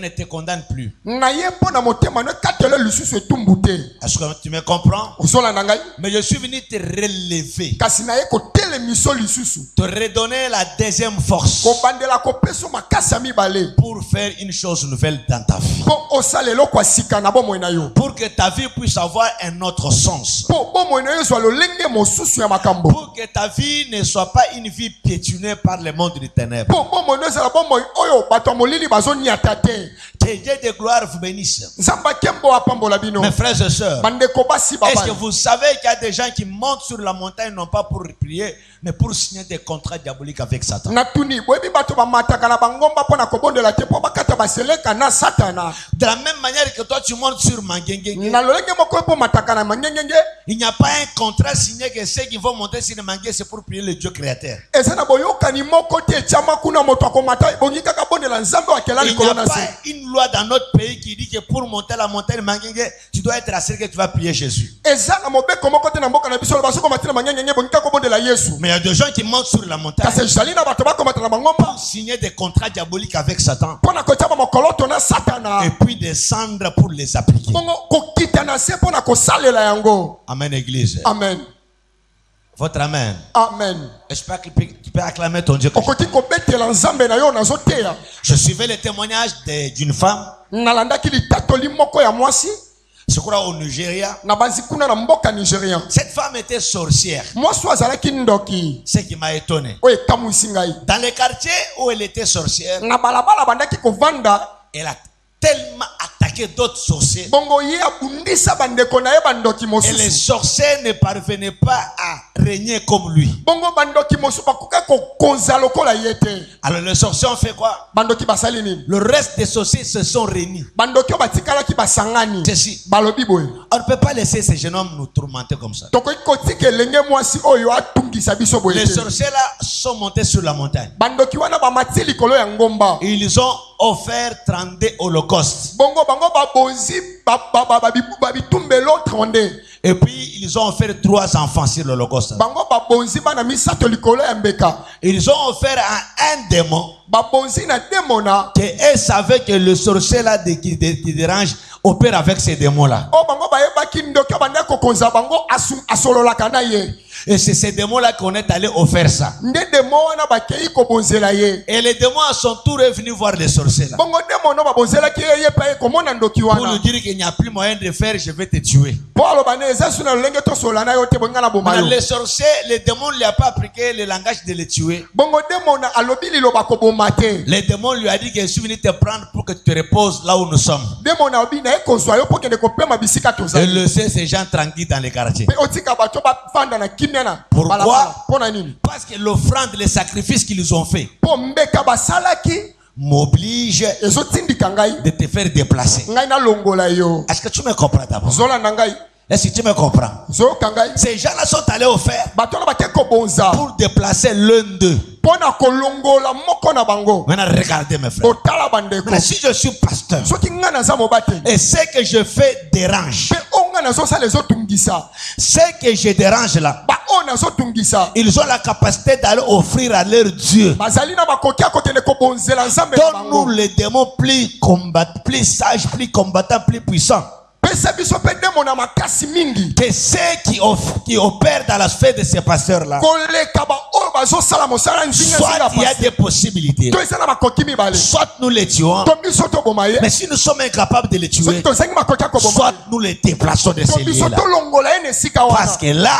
ne te condamne plus. Est-ce que tu me comprends? Mais je suis venu te relever, te redonner la deuxième force pour faire une chose nouvelle dans ta vie, pour que ta vie puisse avoir un autre sens, pour que ta vie ne soit pas une vie piétinée par le monde des ténèbres. Que Dieu de gloire vous bénisse. Mes frères et sœurs, est-ce que vous savez qu'il y a des gens qui montent sur la montagne non pas pour prier, mais pour signer des contrats diaboliques avec Satan? De la même manière que toi tu montes sur Mangenge, il n'y a pas un contrat signé que ceux qui vont monter sur le Mangenge c'est pour prier le Dieu créateur. Il n'y a pas une loi dans notre pays qui dit que pour monter la montagne Mangenge, tu dois être assuré que tu vas prier Jésus. Mais il y a des gens qui montent sur la montagne pour signer des contrats diaboliques avec Satan et puis descendre pour les appliquer. Amen, église. Amen. Votre amen. Amen. J'espère que tu peux acclamer ton Dieu. Je suivais le témoignage d'une femme, je crois au Nigeria. Cette femme était sorcière. Ce qui m'a étonné. Dans les quartiers où elle était sorcière, elle a tellement attaqué d'autres sorciers. Et les sorciers ne parvenaient pas à régner comme lui. Alors les sorciers ont fait quoi? Le reste des sorciers se sont réunis. On ne peut pas laisser ces jeunes hommes nous tourmenter comme ça. Les sorciers là sont montés sur la montagne. Et ils ont offert 32 holocaustes. Et puis ils ont offert 3 enfants sur l'holocauste. Ils ont offert à un démon que eux savaient que le sorcier là qui dérange opère avec ces démons là. Et c'est ces démons-là qu'on est allé offrir ça. Et les démons à son tour est venu voir les sorciers là. Pour lui dire qu'il n'y a plus moyen de faire, je vais te tuer. Mais les sorciers, les démons ne lui ont pas appliqué le langage de les tuer. Les démons lui ont dit que je suis venu te prendre pour que tu te reposes là où nous sommes. Et laisser ces gens tranquilles dans les quartiers. Pourquoi? Parce que l'offrande, les sacrifices qu'ils ont fait m'oblige de te faire déplacer. Est-ce que tu me comprends d'abord? Est-ce que tu me comprends? Ces gens-là sont allés au fer pour déplacer l'un d'eux. Maintenant regardez mes frères. Maintenant, si je suis pasteur et ce que je fais dérange, ce que je dérange là, ils ont la capacité d'aller offrir à leur Dieu. Donne-nous les démons plus combattants, plus sages, plus combattants, plus puissants. Que ceux qui opèrent dans la sphère de ces pasteurs-là, soit il y a des possibilités, soit nous les tuons, mais si nous sommes incapables de les tuer, soit nous les déplaçons de ces lieux-là. Parce que là,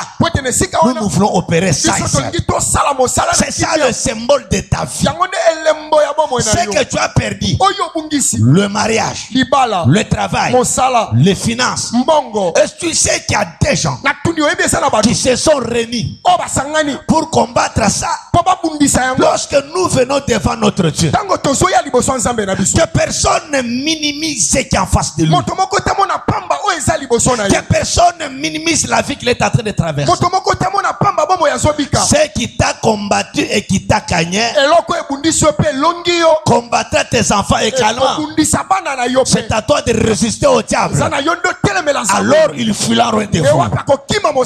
nous voulons opérer ça. C'est ça le symbole de ta vie. Ce que tu as perdu, le mariage, le travail, les finances. Est-ce que tu sais qu'il y a des gens qui se sont réunis pour combattre ça? Lorsque nous venons devant notre Dieu, que personne ne minimise ce qui est en face de lui, que personne ne minimise la vie qu'il est en train de traverser. Ce qui t'a combattu et qui t'a gagné combattra tes enfants également. C'est à toi de résister au diable. Alors il fuit la ruine de vous.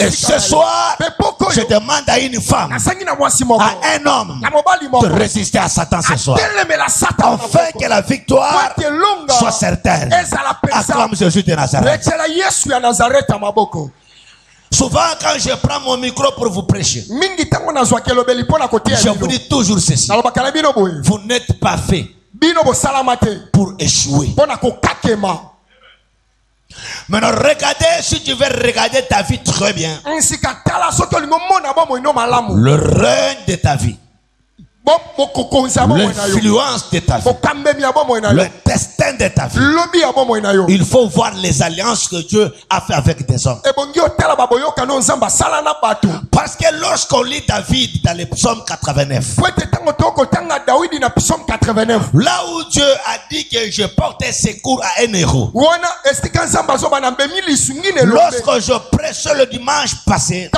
Et ce soir, je demande à une femme, à un homme, de résister à Satan ce soir. Afin que la victoire soit certaine. Acclame Jésus de Nazareth. Souvent quand je prends mon micro pour vous prêcher, je vous dis toujours ceci: vous n'êtes pas fait pour échouer. Maintenant regardez, si tu veux regarder ta vie très bien, le règne de ta vie, l'influence de ta vie, le destin de ta vie, il faut voir les alliances que Dieu a fait avec des hommes. Parce que lorsqu'on lit David dans les psaumes 89, là où Dieu a dit que je portais secours à un héros, lorsque je prêchais le dimanche passé,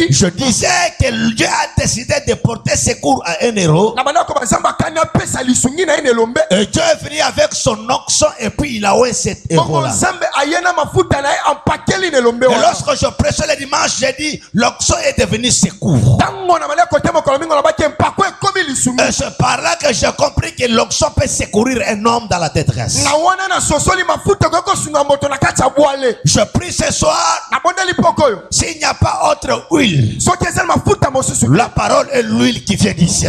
je disais que Dieu a décidé de porter secours à un héros, et Dieu est venu avec son onction et puis il a oué cet héros là. Et lorsque je prêchais le dimanche, j'ai dit l'onction est devenue secours. Et c'est par là que j'ai compris que l'onction peut secourir un homme dans la détresse. Je prie ce soir, s'il n'y a pas autre huile, la parole est l'huile qui vient d'ici.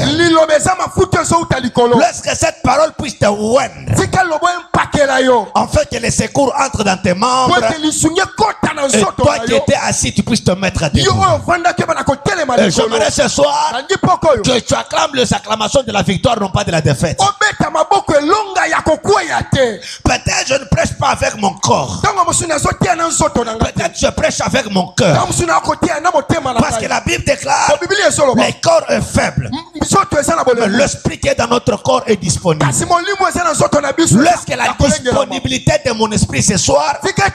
Lorsque cette parole puisse te oindre, en fait que les secours entrent dans tes membres, et toi qui étais assis, tu puisses te mettre debout. Et j'aimerais ce soir que tu acclames les acclamations de la victoire, non pas de la défaite. Peut-être je ne prêche pas avec mon corps, peut-être je prêche avec mon cœur, parce que la Bible déclare le corps est faible, mais l'esprit qui est dans notre corps est disponible. Lorsque la disponibilité de mon esprit ce soir te donne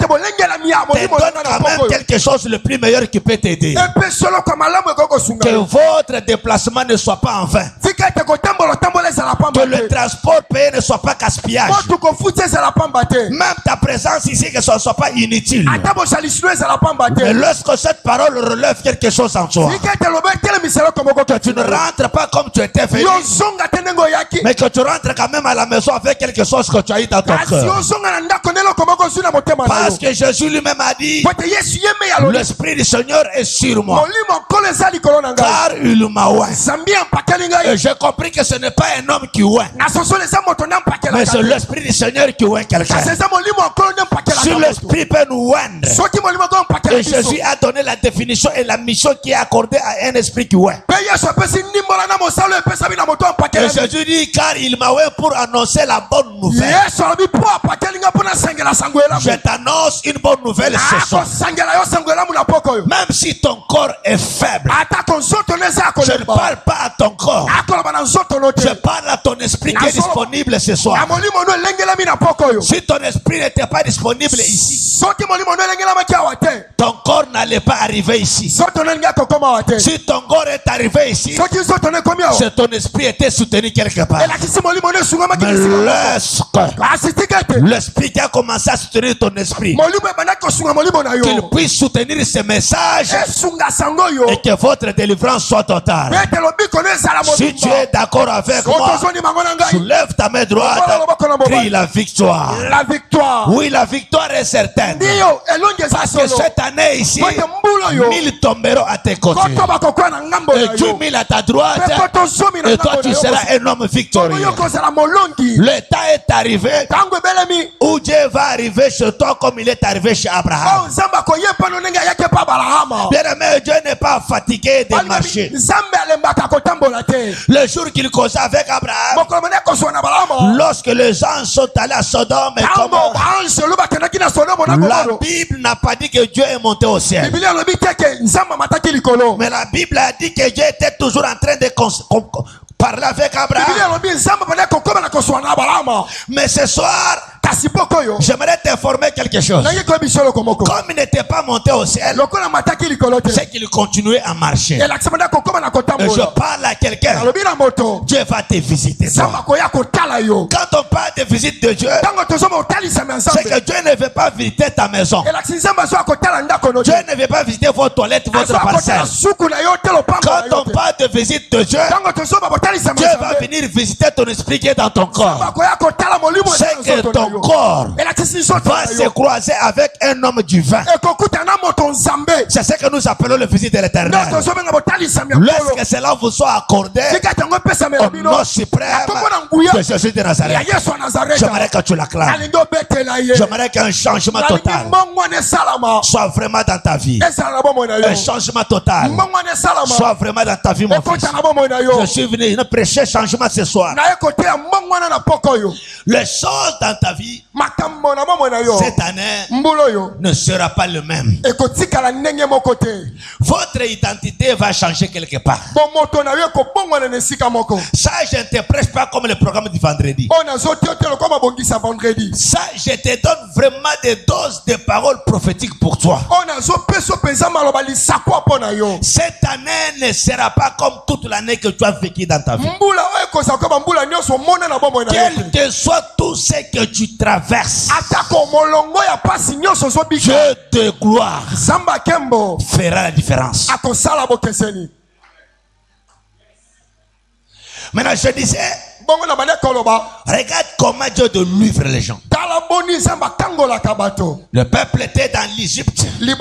quand même quelque chose le plus meilleur qui peut t'aider, que votre déplacement ne soit pas en vain, que le transport payé ne soit pas gaspillage, même ta présence ici que ce ne soit pas inutile. Mais lorsque cette parole relève quelque chose en toi, que tu ne rentres pas comme tu étais venu, mais que tu rentres quand même à la maison avec quelque chose que tu as eu dans ton cœur. Parce que Jésus lui-même a dit, l'Esprit du Seigneur est sur moi, car il m'a oint. Et j'ai compris que ce n'est pas un homme qui oint, mais c'est l'Esprit du Seigneur qui oint quelqu'un. Si l'Esprit peut nous oindre, et Jésus a donné la définition et la mission qui est accordée à un esprit qui oint. Et Jésus dit, car il m'a oint pour annoncer la bonne nouvelle. Je t'annonce une bonne nouvelle ce soir. Même si ton corps est faible, je ne parle pas à ton corps, je parle à ton esprit qui est disponible ce soir. Si ton esprit n'était pas disponible ici, ton corps n'allait pas arriver ici. Si ton corps est arrivé ici, c'est ton esprit était soutenu quelque part. Mais l'esprit qui a commencé à soutenir ton esprit, qu'il puisse soutenir ce message et que votre délivrance soit totale. Si tu es d'accord avec moi, soulève ta main droite, crie la victoire. Oui, la victoire est certaine. Parce que cette année ici, 1000 tomberont à tes côtés et 10 000 à ta droite, et toi tu seras un homme victorieux. Le temps est arrivé où Dieu va arriver chez toi comme il est arrivé chez Abraham. Bien-aimé, Dieu n'est pas fatigué de marcher. Le jour qu'il causait avec Abraham, lorsque les gens sont allés à Sodome et Gomorrhe, la Bible n'a pas dit que Dieu est monté au ciel, mais la Bible a dit que Dieu était toujours en train de parler avec Abraham. Mais ce soir, J'aimerais t'informer quelque chose. Comme il n'était pas monté au ciel, c'est qu'il continuait à marcher. Et je parle à quelqu'un. Dieu va te visiter. Quand on parle de visite de Dieu, c'est que Dieu ne veut pas visiter ta maison. Dieu ne veut pas visiter vos toilettes, votre parcelle. Quand on parle de visite de Dieu, Dieu va venir visiter ton esprit qui est dans ton corps. C'est que ton corps va se croiser avec un homme du vin. C'est ce que nous appelons le visite de l'Éternel. Lorsque cela vous soit accordé au nom suprême de Jésus de Nazareth, j'aimerais que tu l'acclames. J'aimerais qu'un changement total soit vraiment dans ta vie. Un changement total soit vraiment dans ta vie, mon fils. Je suis venu prêcher changement ce soir. Les choses dans ta vie cette année ne sera pas le même. Votre identité va changer quelque part. Ça, je ne te prêche pas comme le programme du vendredi. Ça, je te donne vraiment des doses de paroles prophétiques pour toi. Cette année ne sera pas comme toute l'année que tu as vécu dans ta vie. Quel que soit tout ce que tu traverses, Dieu de gloire fera la différence. Maintenant, je disais, regarde comment Dieu de livre les gens. Le peuple était dans l'Égypte. Dieu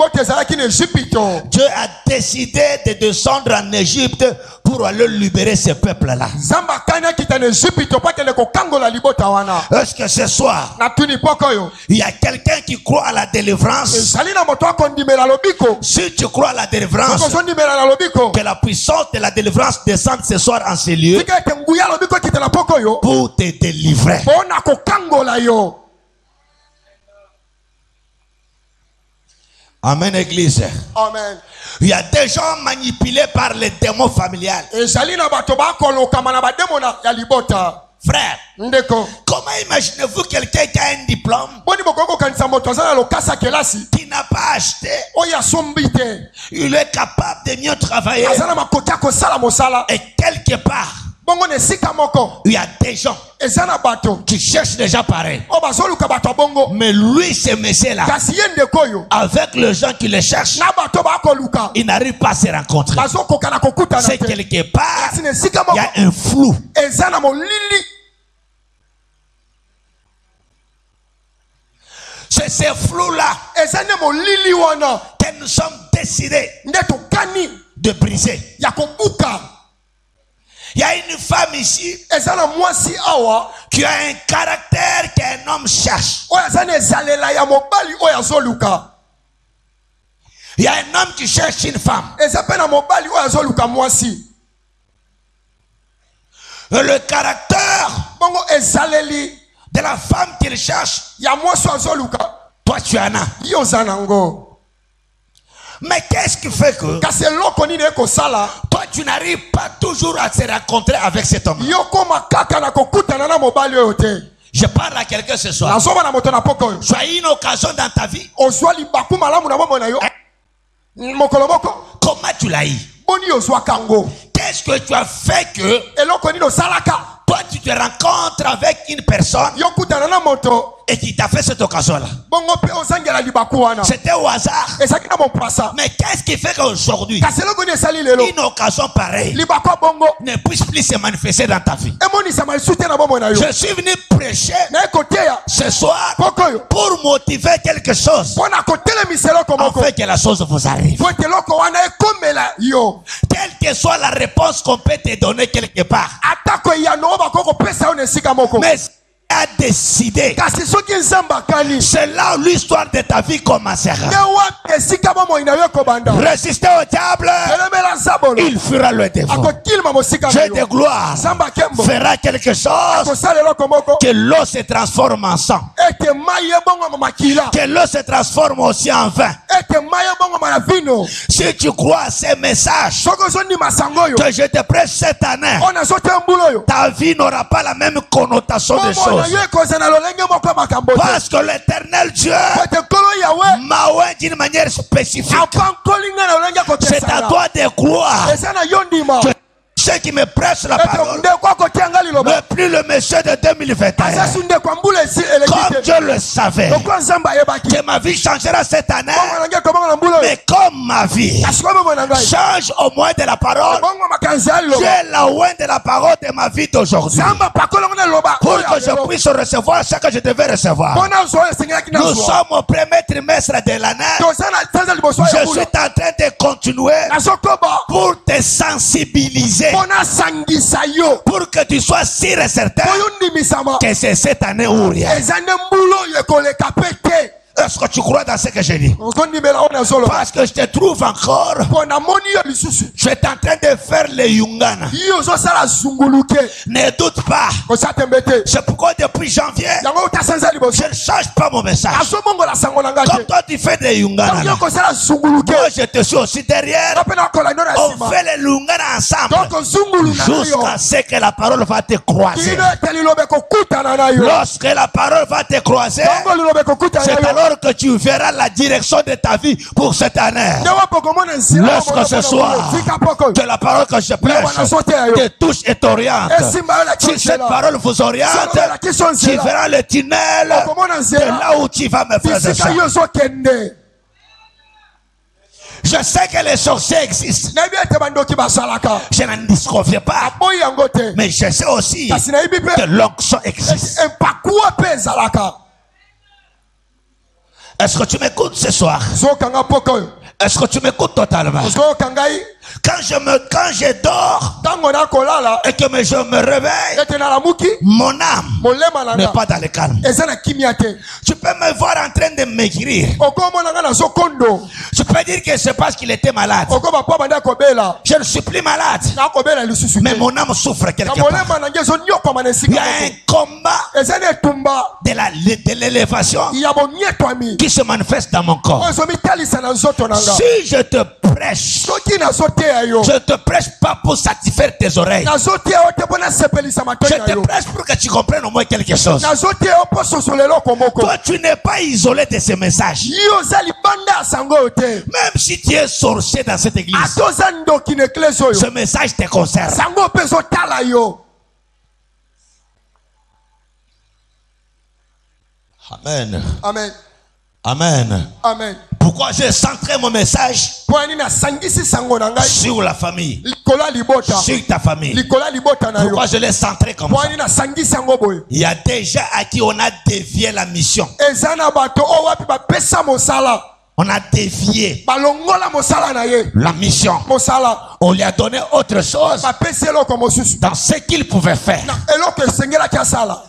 a décidé de descendre en Égypte pour aller libérer ce peuple-là. Est-ce que ce soir, il y a quelqu'un qui croit à la délivrance? Si tu crois à la délivrance, que la puissance de la délivrance descende ce soir en ces lieux pour te délivrer. Amen, église. Amen. Il y a des gens manipulés par les démons familiales. Frère, comment imaginez-vous quelqu'un qui a un diplôme, qui n'a pas acheté, il est capable de mieux travailler, et quelque part, il y a des gens qui cherchent déjà pareil. Mais lui, ce monsieur-là, avec les gens qui le cherchent, il n'arrive pas à se rencontrer. C'est quelque part, il y a un flou. C'est ce flou-là que nous sommes décidés de briser. Il y a une femme ici qui a un caractère qu'un homme cherche. Il y a un homme qui cherche une femme. Et le caractère de la femme qu'il cherche, toi tu en as. Mais qu'est-ce qui fait que toi tu n'arrives pas toujours à te rencontrer avec cet homme? Je parle à quelqu'un ce soir. Tu as une occasion dans ta vie. Comment tu l'as eu? Qu'est-ce que tu as fait que toi tu te rencontres avec une personne et qui t'a fait cette occasion-là? C'était au hasard. Mais qu'est-ce qui fait qu'aujourd'hui une occasion pareille ne puisse plus se manifester dans ta vie? Je suis venu prêcher ce soir pour motiver quelque chose, afin que la chose vous arrive. Quelle que soit la réponse qu'on peut te donner quelque part, mais a décidé, c'est là où l'histoire de ta vie commencera. Résister au diable, il fera le défaut. Dieu de gloire fera quelque chose, que l'eau se transforme en sang, que l'eau se transforme aussi en vin, Si tu crois à ces messages que je te prêche cette année, ta vie n'aura pas la même connotation des choses. Parce que l'Éternel Dieu m'a oint d'une manière spécifique. C'est à toi de croire. Ceux qui me prêchent la parole, mais plus le monsieur de 2021, comme Dieu le savait, que ma vie changera cette année, mais comme ma vie change au moins de la parole, Dieu la oint de la parole de ma vie d'aujourd'hui, pour que je puisse recevoir ce que je devais recevoir. Nous sommes au premier trimestre de l'année. Je suis en train de continuer pour te sensibiliser, pour que tu sois sûr et certain que c'est cette année ou rien. Est-ce que tu crois dans ce que je dis? Parce que je te trouve encore. Je suis en train de faire le Yungana. Ne doute pas. C'est pourquoi depuis janvier, je ne change pas mon message. Comme toi tu fais des Yungana, moi je te suis aussi derrière. On fait le Yungana ensemble jusqu'à ce que la parole va te croiser. Lorsque la parole va te croiser, c'est alors que tu verras la direction de ta vie pour cette année. Lorsque ce soir, que la parole que je prêche te touche et t'oriente. Si cette parole vous oriente, tu verras le tunnel de là où tu vas me faire ça. Je sais que les sorciers existent. Je n'en disconviens pas. Mais je sais aussi que l'onction existe. Est-ce que tu m'écoutes ce soir? Est-ce que tu m'écoutes totalement? Quand je dors et que je me réveille, mon âme n'est pas dans le calme. Tu peux me voir en train de m'écrire. Tu peux dire que c'est parce qu'il était malade. Je ne suis plus malade, mais mon âme souffre quelque part. Il y a un combat de l'élévation qui se manifeste dans mon corps. Si je te prêche, je ne te prêche pas pour satisfaire tes oreilles. Je te prêche pour que tu comprennes au moins quelque chose. Toi, tu n'es pas isolé de ces messages. Même si tu es sorcier dans cette église, ce message te concerne. Amen. Amen. Amen. Amen. Pourquoi j'ai centré mon message sur la famille, sur ta famille? Pourquoi je l'ai centré comme ça? Il y a des gens à qui on a dévié la mission. On a dévié la mission. On lui a donné autre chose dans ce qu'il pouvait faire.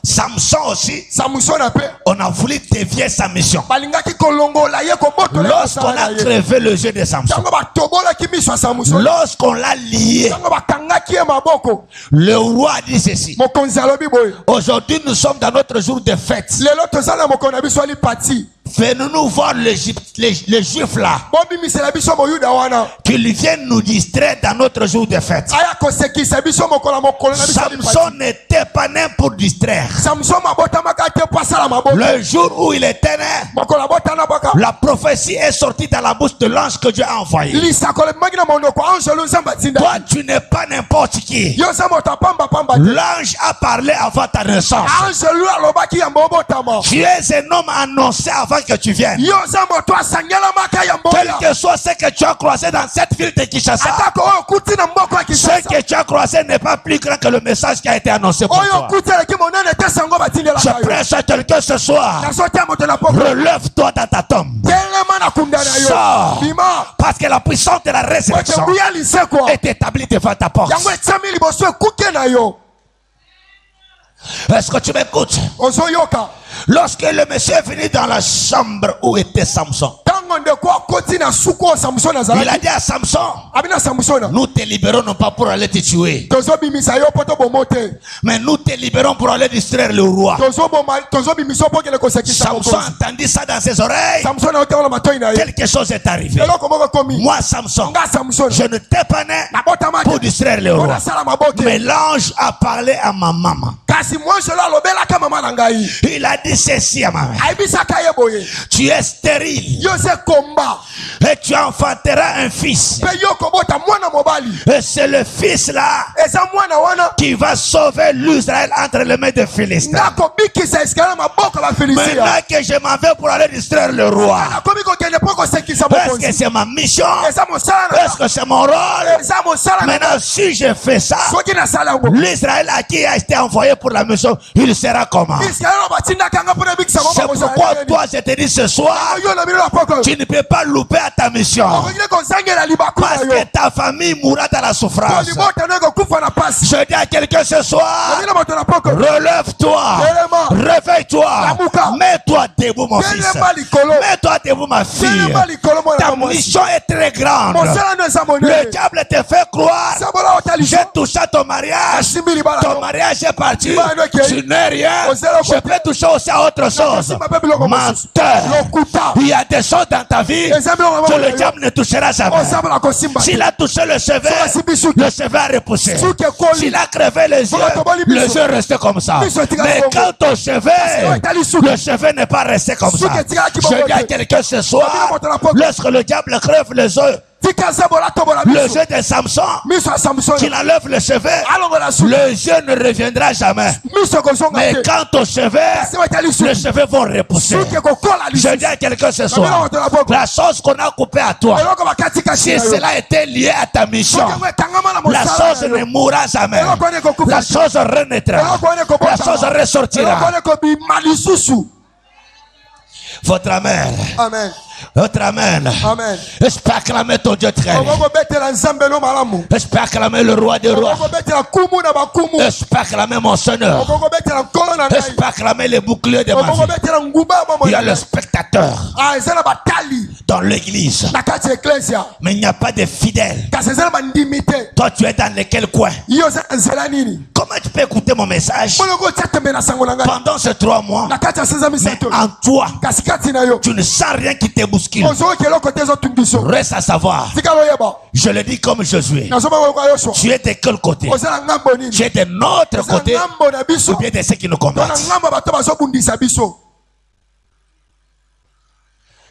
Samson aussi, on a voulu dévier sa mission. Lorsqu'on a crevé le jeu de Samson, lorsqu'on l'a lié, le roi a dit ceci: aujourd'hui nous sommes dans notre jour de fête. Venez-nous voir les Juifs là, qu'ils viennent nous distraire dans notre jour de fête. Samson n'était pas né pour distraire. Le jour où il était né, la prophétie est sortie dans la bouche de l'ange que Dieu a envoyé. Toi, tu n'es pas n'importe qui. L'ange a parlé avant ta naissance. Tu es un homme annoncé avant que tu viennes. Quel que soit ce que tu as croisé dans cette ville de Kinshasa, ce que tu as croisé n'est pas plus grand que le message qui a été annoncé pour toi. Je prêche à quelqu'un ce soir: relève-toi dans ta tombe. Sors, parce que la puissance de la résurrection est établie devant ta porte. Est-ce que tu m'écoutes? Lorsque le monsieur est venu dans la chambre où était Samson, Il a dit à Samson, nous te libérons non pas pour aller te tuer, mais nous te libérons pour aller distraire le roi. Samson entendit ça dans ses oreilles. Quelque chose est arrivé. Moi Samson, je ne t'ai pas né pour distraire le roi, mais l'ange a parlé à ma maman. Il a dit ceci à ma mère: tu es stérile et tu enfanteras un fils, et c'est le fils là qui va sauver l'Israël entre les mains des Philistins. Maintenant que je m'en vais pour aller distraire le roi, est-ce que c'est ma mission? Est-ce que c'est mon rôle? Maintenant si je fais ça, l'Israël à qui a été envoyé pour la mission, il sera comment? C'est pourquoi toi je te dis ce soir, tu ne peux pas louper à ta mission, parce que ta famille mourra dans la souffrance. Je dis à quelqu'un ce soir, relève-toi, réveille-toi, mets-toi debout mon fils, mets-toi debout ma fille. Ta mission est très grande. Le diable te fait croire, j'ai touché ton mariage est parti, tu n'es rien, je peux toucher aussi à autre chose. Menteur, il y a des choses dans ta vie que le diable ne touchera jamais. S'il a touché le chevet a repoussé. S'il a crevé les yeux restent comme ça. Mais quand ton chevet, le chevet n'est pas resté comme ça. Je dis à quelqu'un ce soir, lorsque le diable crève les yeux, le jeu de Samson, qu'il enlève le chevet, le jeu ne reviendra jamais. Mais quand ton chevet, le chevet vont repousser. Je dis à quelqu'un ce soir, la chose qu'on a coupée à toi, si cela était lié à ta mission, la chose ne mourra jamais. La chose renaîtra. La chose ressortira. Votre amen. Amen. Votre amen. Amen. Je peux acclamer ton Dieu très bien. Je peux acclamer le roi des rois. Je peux acclamer mon Seigneur. Je peux acclamer les boucliers de ma vie. Il y a le spectateur dans l'église, mais il n'y a pas de fidèles. Toi tu es dans lequel coin? Comment tu peux écouter mon message pendant ces 3 mois, mais en toi tu ne sens rien qui te bouscule? Reste à savoir, je le dis comme Josué, tu es de quel côté? Tu es de notre côté ou bien de ceux qui nous combattent?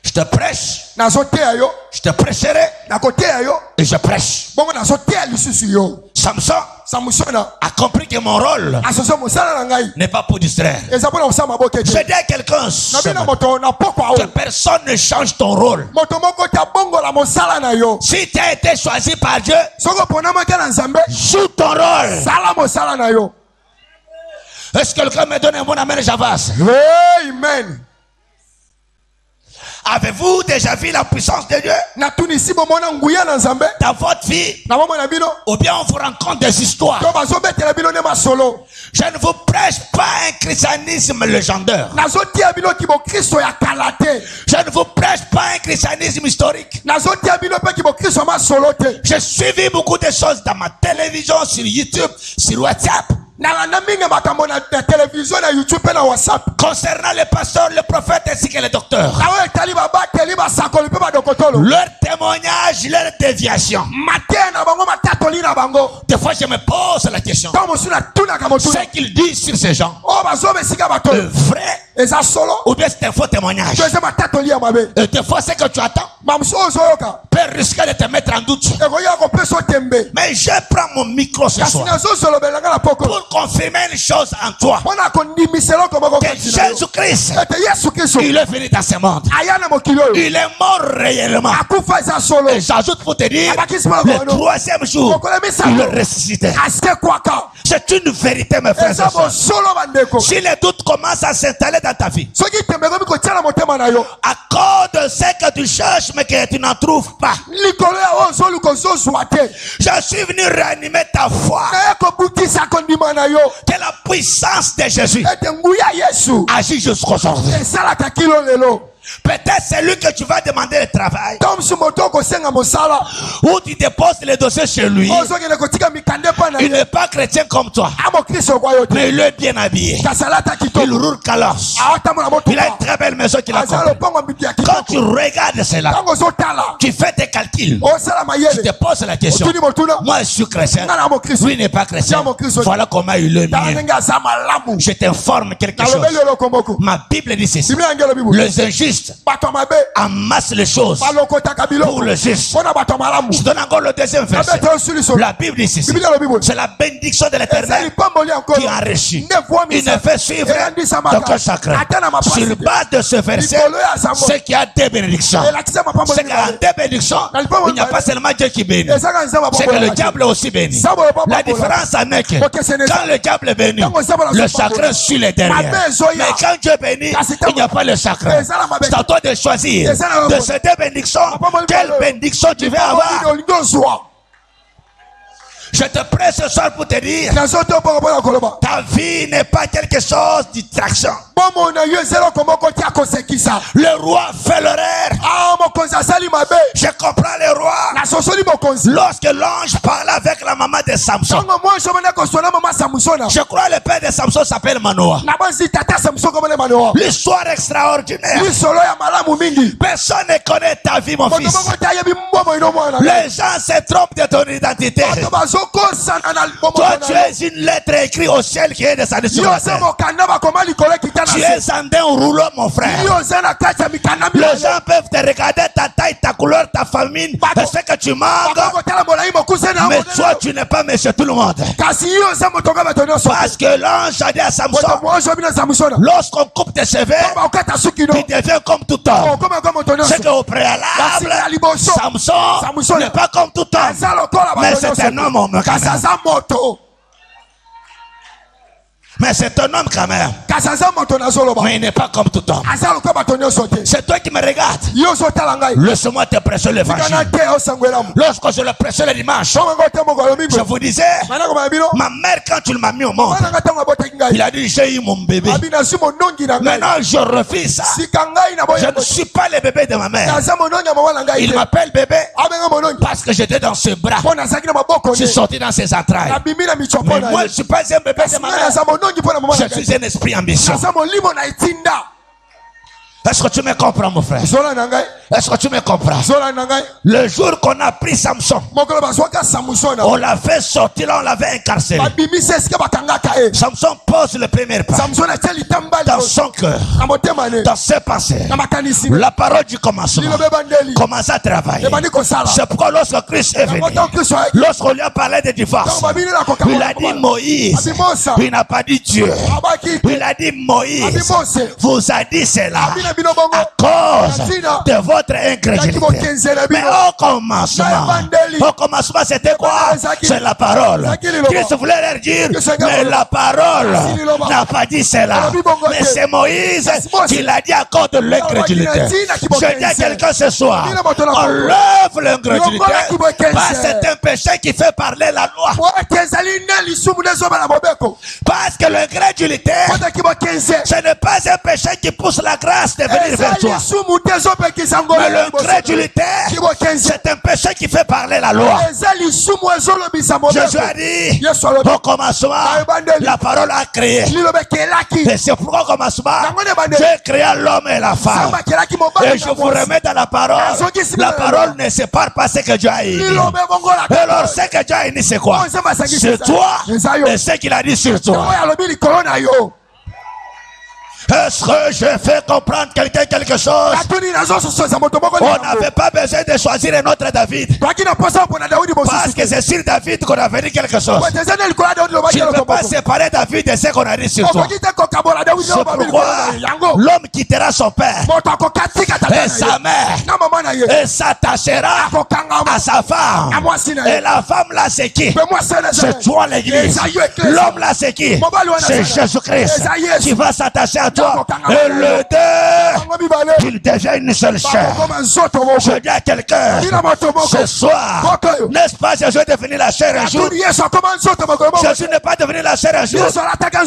Je te prêche, je te prêcherai et je prêche. Samson a compris que mon rôle n'est pas pour distraire. Je dis à quelqu'un que personne ne change ton rôle. Si tu as été choisi par Dieu, joue ton rôle. Est-ce que quelqu'un me donne un bon amen? J'avance. Amen. Avez-vous déjà vu la puissance de Dieu dans votre vie? Ou bien on vous rencontre des histoires? Je ne vous prêche pas un christianisme légendaire. Je ne vous prêche pas un christianisme historique. J'ai suivi beaucoup de choses dans ma télévision, sur YouTube, sur WhatsApp, concernant les pasteurs, les prophètes ainsi que les docteurs. Leur témoignage, leur déviation. Des fois je me pose la question, ce qu'ils disent sur ces gens, est vrai ou bien c'est un faux témoignage? Et des fois ce que tu attends peut risquer de te mettre en doute. Mais je prends mon micro ce soir pour confirmer une chose en toi, que Jésus-Christ, il est venu dans ce monde, il est mort réellement, et j'ajoute pour te dire, le 3e jour il est ressuscité. C'est une vérité mes frères et sœurs. Si les doutes commencent à s'installer dans ta vie à cause de ce que tu cherches mais que tu n'en trouves pas, je suis venu réanimer ta foi, que la puissance de Jésus agit jusqu'aujourd'hui. Peut-être c'est lui que tu vas demander le travail. Ou tu déposes les dossiers chez lui. Il n'est pas chrétien comme toi. Mais il est bien habillé. Il roule calosse. Il a une très belle maison qu'il a construite. Quand tu regardes cela, tu fais tes calculs. Tu te poses la question. Moi je suis chrétien. Lui n'est pas chrétien. Voilà comment il est mieux. Je t'informe quelque chose. Ma Bible dit ceci. Les injustes amassent les choses pour le juste. Je donne encore le deuxième verset. La Bible dit ceci. C'est la bénédiction de l'Éternel qui enrichit. Il ne fait suivre d'aucun sacré. Sur base de ce verset, c'est qu'il y a des bénédictions. C'est qu'il y a des bénédictions. Il n'y a pas seulement Dieu qui bénit. C'est que le diable est aussi béni. La différence est que quand le diable est béni, le sacré suit les derrière. Mais quand Dieu est béni, il n'y a pas le sacré. C'est à toi de choisir de ces deux bénédictions. Quelle bénédiction tu veux avoir? Je te prie ce soir pour te dire, ta vie n'est pas quelque chose de distraction. Le roi fait l'erreur. Je comprends le roi. Lorsque l'ange parlait avec la maman de Samson, je crois le père de Samson s'appelle Manoah. L'histoire extraordinaire. Personne ne connaît ta vie, mon fils. Les gens se trompent de ton identité. Toi, tu es une lettre écrite au ciel qui est descendue sur la terre. Tu es en un rouleau, mon frère. Les gens peuvent te regarder, ta taille, ta couleur, ta famille, ce que tu manges. Mais toi, tu n'es pas monsieur tout le monde. Parce que l'ange a dit à Samson, lorsqu'on coupe tes cheveux, tu deviens comme tout homme. C'est qu'au préalable, Samson n'est pas comme tout homme. Mais c'est un homme. Mais c'est un homme quand même. Mais il n'est pas comme tout homme. C'est toi qui me regardes. Laisse-moi te prêcher l'évangile. Lorsque je le prêchais le dimanche, je vous disais, ma mère, quand tu m'as mis au monde, il a dit, j'ai eu mon bébé. Maintenant je refuse ça. Je ne suis pas le bébé de ma mère. Il m'appelle bébé parce que j'étais dans ses bras. Je suis sorti dans ses entrailles. Mais moi je ne suis pas un bébé de ma mère. Je suis un esprit ambitieux. Est-ce que tu me comprends, mon frère? Est-ce que tu me comprends? Le jour qu'on a pris Samson, on l'a fait sortir, là, on l'avait incarcéré. Samson pose le premier pas dans son cœur, dans ses pensées. La parole du commencement commence à travailler. C'est pourquoi lorsque Christ est venu, lorsqu'on lui a parlé de divorce, il a dit Moïse. Il n'a pas dit Dieu. Il a dit Moïse vous a dit cela à cause de votre incrédulité. Mais au commencement c'était quoi? C'est la parole. Christ voulait leur dire, mais la parole n'a pas dit cela. Mais c'est Moïse qui l'a dit à cause de l'incrédulité. Je dis à quelqu'un ce soir, enlève l'incrédulité, parce que c'est un péché qui fait parler la loi. Parce que l'incrédulité, ce n'est pas un péché qui pousse la grâce de venir vers toi. Mais l'incrédulité, c'est un péché qui fait parler la loi. Jésus a dit, au commencement, la parole a créé. Et c'est pourquoi au commencement, Dieu créa l'homme et la femme. Et je vous remets dans la parole. La parole ne sépare pas ce que Dieu a dit. Et alors ce que Dieu a dit, c'est quoi? C'est toi et ce qu'il a dit sur toi. Est-ce que je fais comprendre quelqu'un quelque chose? On n'avait pas besoin de choisir un autre David. Parce que c'est sur David qu'on a venu quelque chose. Tu ne peux pas séparer David de ce qu'on a dit sur toi. C'est pourquoi l'homme quittera son père et sa mère et s'attachera à sa femme. Et la femme là c'est qui? C'est toi l'église. L'homme là c'est qui? C'est Jésus-Christ qui va s'attacher à toi et le deux, qu'ils deviennent une seule chair. Je dis à quelqu'un, ce soir, n'est-ce pas, Jésus est devenu la chair un jour. Jésus n'est pas devenu la chair un jour.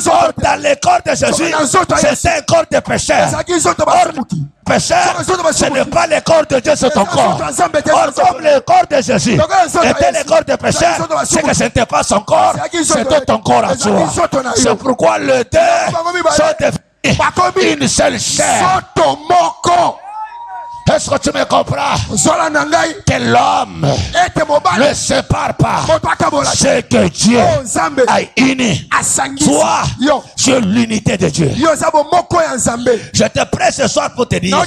Or, dans le corps de Jésus, c'est un corps de pécheur. Or, pécheur, ce n'est pas le corps de Dieu, c'est ton corps. Or, comme le corps de Jésus était le corps de pécheur, c'est que ce n'était pas son corps, c'était ton corps à toi. C'est pourquoi le deux sont devenus une seule chair. Est-ce que tu me comprends? Que l'homme ne sépare pas ce que Dieu a uni. Toi, sur l'unité de Dieu. Je te prête ce soir pour te dire,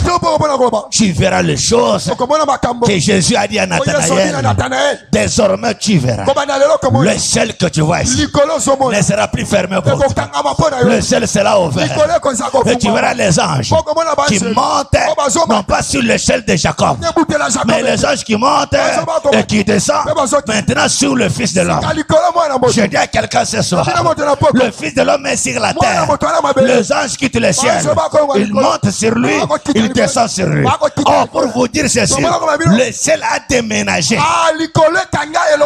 tu verras les choses que Jésus a dit à Nathanaël. Désormais tu verras. Le ciel que tu vois ici ne sera plus fermé pour toi. Le ciel sera ouvert. Et tu verras les anges qui montent, non pas sur l'échelle de Jacob, mais les anges qui montent et qui descendent maintenant sur le Fils de l'homme. Je dis à quelqu'un ce soir, le Fils de l'homme est sur la terre, les anges quittent le ciel, ils montent sur lui, ils descendent sur lui. Oh, pour vous dire ceci, le ciel a déménagé,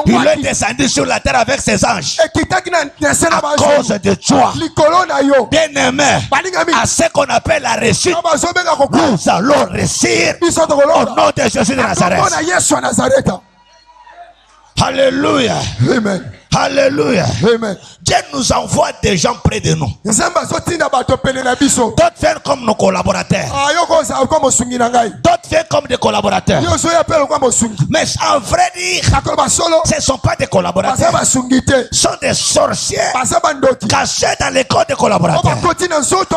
il est descendu sur la terre avec ses anges à cause de toi, bien aimé. À ce qu'on appelle la réussite, nous allons réussir au nom de Jésus de Nazareth. Alléluia. Amen. Alléluia. Amen. Dieu nous envoie des gens près de nous. D'autres viennent comme nos collaborateurs. D'autres viennent comme des collaborateurs. Mais en vrai dire, ce ne sont pas des collaborateurs. Ce sont des sorciers cachés dans les corps des collaborateurs.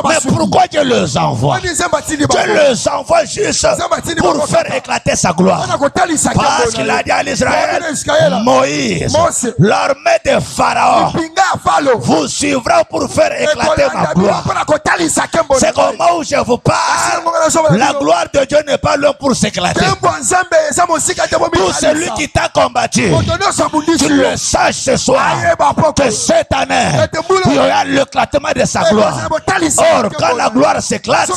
Mais pourquoi Dieu les envoie? Dieu les envoie juste pour faire éclater sa gloire. Parce qu'il a dit à l'Israël, Moïse, l'armée de Pharaon vous suivra pour faire éclater ma gloire. C'est comment où je vous parle, la gloire de Dieu n'est pas là pour s'éclater. Pour celui qui t'a combattu, tu le saches ce soir que cette année il y aura l'éclatement de sa gloire. Or, quand la gloire s'éclate,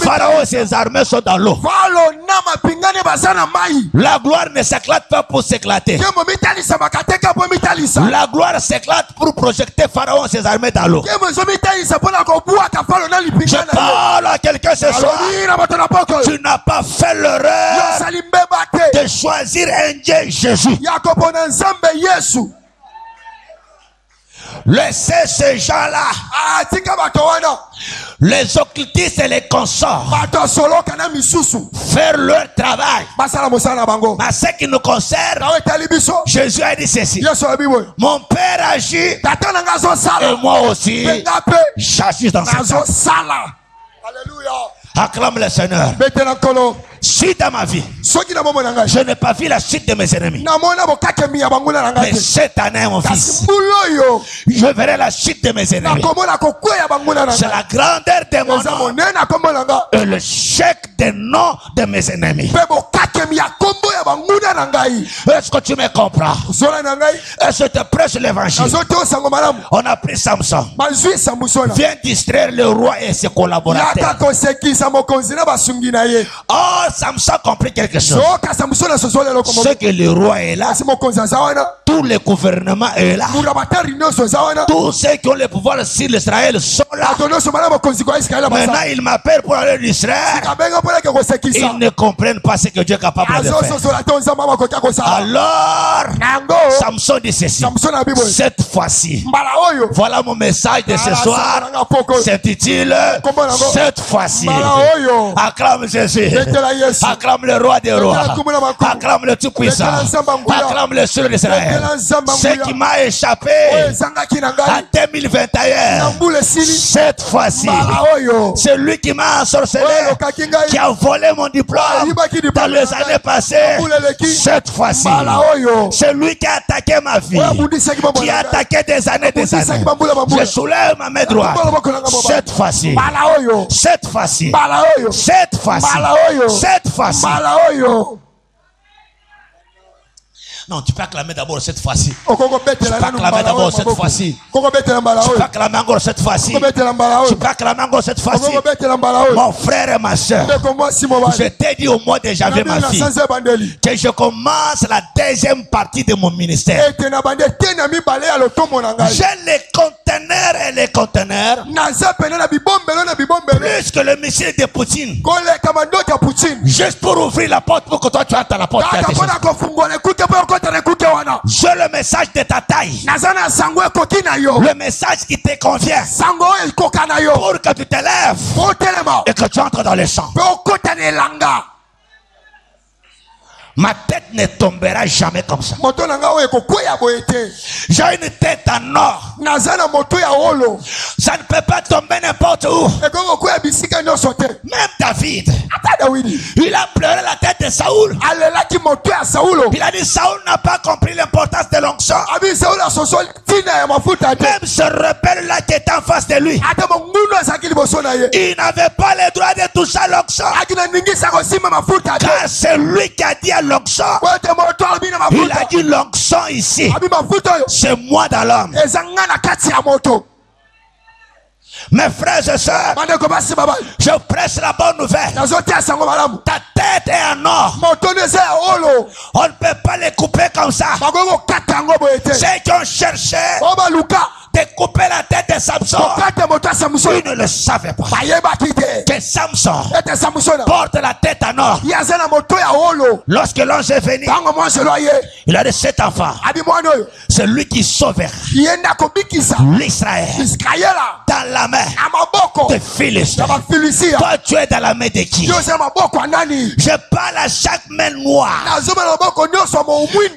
Pharaon et ses armées sont dans l'eau. La gloire ne s'éclate pas pour s'éclater. La gloire s'éclate pour projeter Pharaon et ses armées dans l'eau. Je parle à quelqu'un ce soir. Tu n'as pas fait l'erreur de choisir un Dieu Jésus. Laissez ces gens-là, les occultistes et les consorts, faire leur travail. À ce qui nous concerne, Jésus a dit ceci: mon Père agit et moi aussi j'agis dans ce sens. Alléluia. Acclame le Seigneur. Si dans ma vie, je n'ai pas vu la chute de mes ennemis, mais cette année, mon fils, je verrai la chute de mes ennemis. C'est la grandeur de mon nom et le chèque des noms de mes ennemis. Est-ce que tu me comprends? Est-ce que tu prêches l'évangile? On a pris Samson. Viens distraire le roi et ses collaborateurs. Oh, Samson a compris quelque chose. C'est que le roi est là, tout le gouvernement est là, tous ceux qui ont le pouvoir sur l'Israël sont là. Maintenant ils m'appellent pour aller en Israël. Ils ne comprennent pas ce que Dieu est capable de faire. Alors Samson dit ceci: cette fois-ci, voilà mon message de ce soir, s'intitule cette fois-ci. Acclame Jésus, acclame le roi des rois, acclame le tout-puissant, acclame le seul d'Israël. Ce qui m'a échappé en 2021, cette fois-ci, c'est lui qui m'a ensorcelé, qui a volé mon diplôme dans les années passées. Cette fois-ci, c'est lui qui a attaqué ma vie, qui a attaqué des années. Je soulève ma main droite. Cette fois-ci, cette fois-ci, cette fois-ci, cette fois-ci. Non, tu peux acclamer d'abord cette fois-ci. Tu peux acclamer d'abord cette fois-ci. Tu peux acclamer encore cette fois-ci. Tu peux acclamer encore cette fois-ci. Mon frère et ma soeur, je t'ai dit au mois de janvier, ma fille, que je commence la deuxième partie de mon ministère. J'ai les conteneurs et les conteneurs. Plus que le missile de Poutine. Juste pour ouvrir la porte pour que toi tu entres à la porte. J'ai le message de ta taille. Le message qui te convient. Pour que tu te lèves et que tu entres dans le champ. Ma tête ne tombera jamais comme ça. J'ai une tête en or. Ça ne peut pas tomber n'importe où. Même David, il a pleuré la tête de Saoul. Il a dit Saoul n'a pas compris l'importance de l'onction. Même ce rebelle-là qui était en face de lui, il n'avait pas le droit de toucher l'onction. Car c'est lui qui a dit à l'onction. Il a dit l'onction ici, c'est moi dans l'homme. Mes frères et sœurs, je prêche la bonne nouvelle. Ta tête est en or. On ne peut pas les couper comme ça. Ceux qui ont cherché de couper la tête de Samson, ils ne le savaient pas que Samson porte la tête en or. Lorsque l'ange est venu, il a dit cet enfant, c'est lui qui sauvera l'Israël dans la main des Philistins. Toi tu es dans la main de qui? Je parle à chaque main noire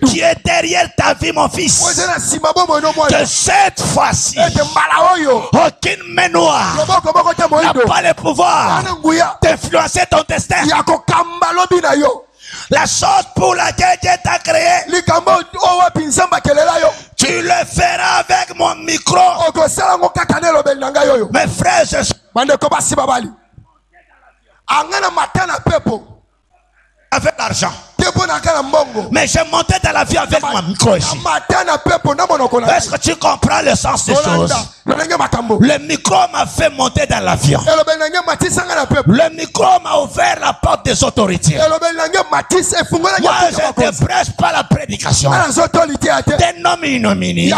qui est derrière ta vie, mon fils, que cette fois-ci aucune main noire n'a pas le pouvoir d'influencer ton destin. La chose pour laquelle Dieu t'a créé, tu le feras avec mon micro. Mes frères, avec l'argent, mais j'ai monté dans la vie avec mon micro ici. Est-ce que tu comprends le sens des choses? Le micro m'a fait monter dans l'avion. Le micro m'a ouvert la porte des autorités. Moi je ne te prêche pas la prédication des nominis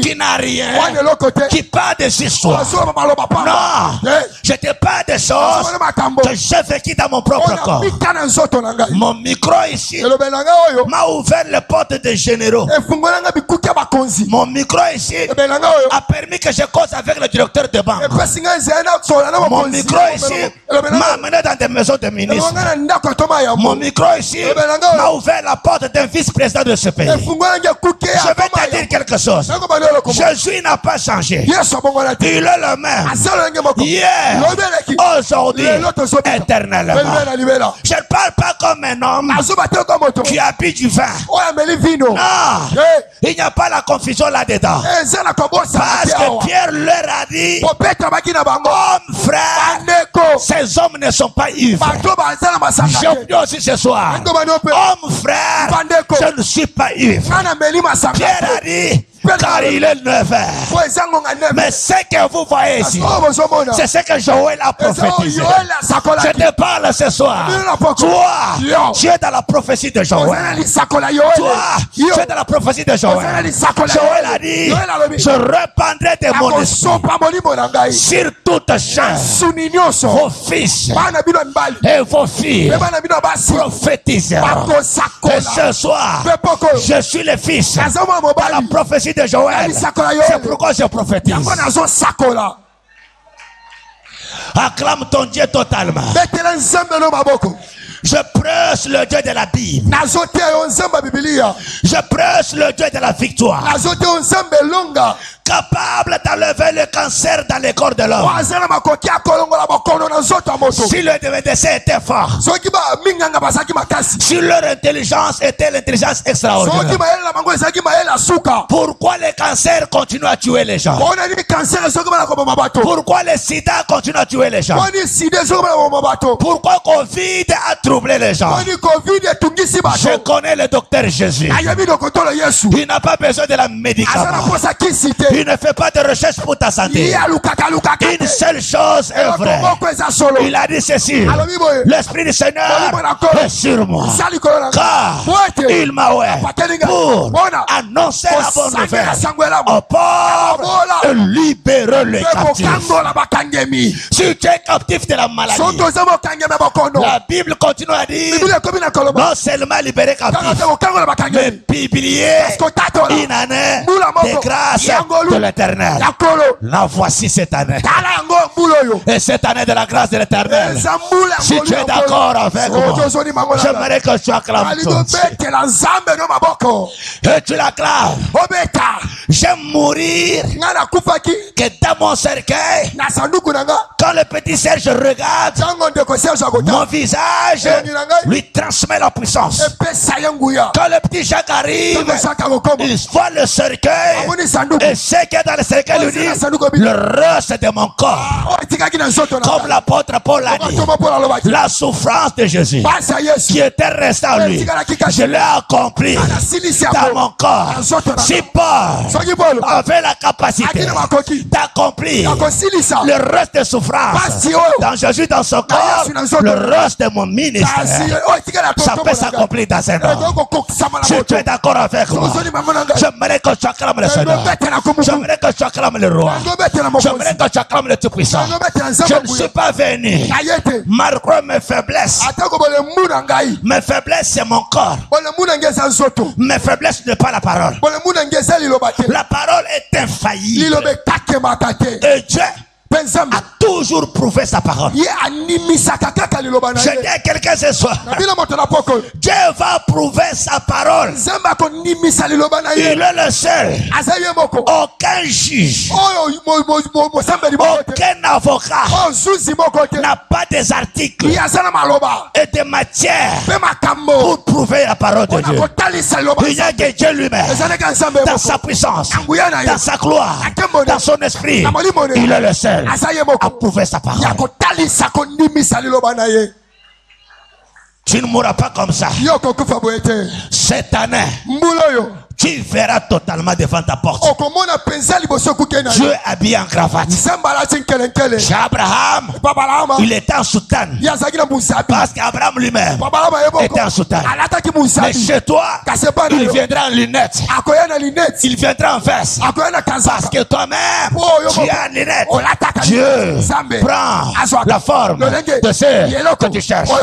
qui n'a rien, qui parle des histoires. Non, je te parle des choses que j'ai vécues dans mon propre corps. Mon micro ici m'a ouvert les portes des généraux. Mon micro ici a permis que je cause avec le directeur de banque. Mon micro ici m'a amené dans des maisons de ministres. Mon micro ici m'a ouvert la porte d'un vice-président de ce pays. Je vais te dire quelque chose. Jésus n'a pas changé. Il est le même hier, aujourd'hui, éternellement. Je ne parle pas comme un homme qui a bu du vin. Non, il n'y a pas la confusion là-dedans. Parce que Pierre leur a dit, homme frère, ces hommes ne sont pas ivres. Je dis aussi ce soir, homme frère, je ne suis pas ivre. Pierre a dit, car il est 9h. Mais ce que vous voyez ici, c'est ce que Joël a prophétisé. Je te parle ce soir. Toi, tu es dans la prophétie de Joël. Toi, tu es dans la prophétie de Joël. Joël a dit, je répandrai de mon esprit sur toute chair. Vos fils et vos filles prophétiseront. Et ce soir, je suis le fils dans la prophétie de Joël. C'est pourquoi je prophétise. Acclame ton Dieu totalement. Je prêche le Dieu de la Bible. Je prêche le Dieu de la victoire. capable d'enlever le cancer dans les corps de l'homme. Si le décès était fort, si leur intelligence était l'intelligence extraordinaire, pourquoi le cancer continue à tuer les gens? Pourquoi le sida continue à tuer les gens? Pourquoi Covid a troublé les gens? Je connais le docteur Jésus. Il n'a pas besoin de la médicament. Il ne fait pas de recherche pour ta santé. Une seule chose est vraie. Il a dit ceci: l'Esprit du Seigneur est sur moi, car il m'a oint pour annoncer la bonne nouvelle aux pauvres et libérer les captifs. Si tu es captif de la maladie, la Bible continue à dire non seulement libérer captif, mais publier une année de grâce de l'Éternel. La voici cette année. Et cette année de la grâce de l'Éternel, si tu es d'accord avec moi, j'aimerais que tu acclames ton Dieu. Et tu l'acclames. J'aime mourir que dans mon cercueil, quand le petit Serge regarde, mon visage lui transmet la puissance. Quand le petit Jacques arrive, il voit le cercueil et ce qui est dans le cercueil lui dit: le reste de mon corps. Comme l'apôtre Paul a dit, la souffrance de Jésus qui était restée en lui, je l'ai accompli dans mon corps. Si Paul avait la capacité d'accomplir le reste de souffrance dans Jésus, dans son corps, le reste de mon ministère, ça peut s'accomplir dans un homme. Si tu es d'accord avec moi, j'aimerais que tu acclames le Seigneur. J'aimerais que tu acclames le roi. J'aimerais que tu acclames le Tout-Puissant. Je ne suis pas venu malgré mes faiblesses. Mes faiblesses, c'est mon corps. Mes faiblesses n'est pas la parole. La parole est infaillible. Et Dieu a toujours prouvé sa parole. Je dis à quelqu'un ce soir, Dieu va prouver sa parole. Il est le seul. Aucun juge, aucun avocat n'a pas des articles et des matières pour prouver la parole de Dieu. Il n'y a que Dieu lui-même, dans sa puissance, dans sa gloire, dans son esprit. Il est le seul à prouver sa parole. Tu ne mourras pas comme ça. Cette année, tu verras totalement devant ta porte Dieu habillé en cravate. Chez Abraham, il était en soutane, parce qu'Abraham lui-même était en soutane. Mais chez toi, il viendra en lunettes. Il viendra en veste, parce que toi-même tu es en lunettes. Dieu prend la forme de ce que tu cherches. Dieu